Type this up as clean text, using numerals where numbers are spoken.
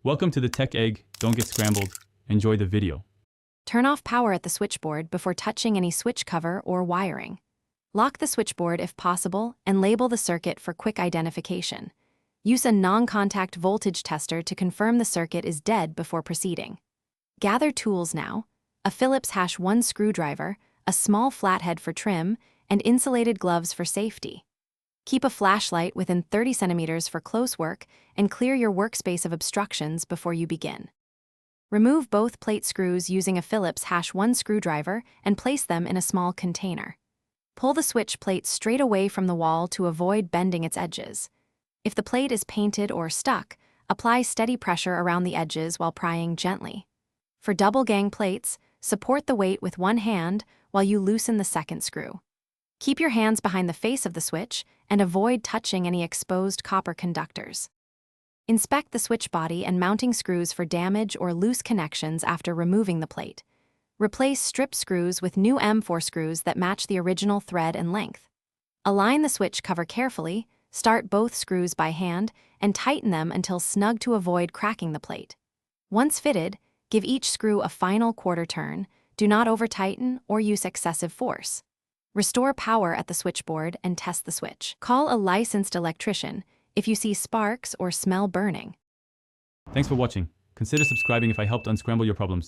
Welcome to the Tech Egg. Don't get scrambled. Enjoy the video. Turn off power at the switchboard before touching any switch cover or wiring. Lock the switchboard if possible and label the circuit for quick identification. Use a non-contact voltage tester to confirm the circuit is dead before proceeding. Gather tools now: a Phillips #1 screwdriver, a small flathead for trim, and insulated gloves for safety. Keep a flashlight within 30 centimeters for close work and clear your workspace of obstructions before you begin. Remove both plate screws using a Phillips #1 screwdriver and place them in a small container. Pull the switch plate straight away from the wall to avoid bending its edges. If the plate is painted or stuck, apply steady pressure around the edges while prying gently. For double gang plates, support the weight with one hand while you loosen the second screw. Keep your hands behind the face of the switch and avoid touching any exposed copper conductors. Inspect the switch body and mounting screws for damage or loose connections after removing the plate. Replace stripped screws with new M4 screws that match the original thread and length. Align the switch cover carefully, start both screws by hand, and tighten them until snug to avoid cracking the plate. Once fitted, give each screw a final quarter turn. Do not over-tighten or use excessive force. Restore power at the switchboard and test the switch. Call a licensed electrician if you see sparks or smell burning. Thanks for watching. Consider subscribing if I helped unscramble your problems.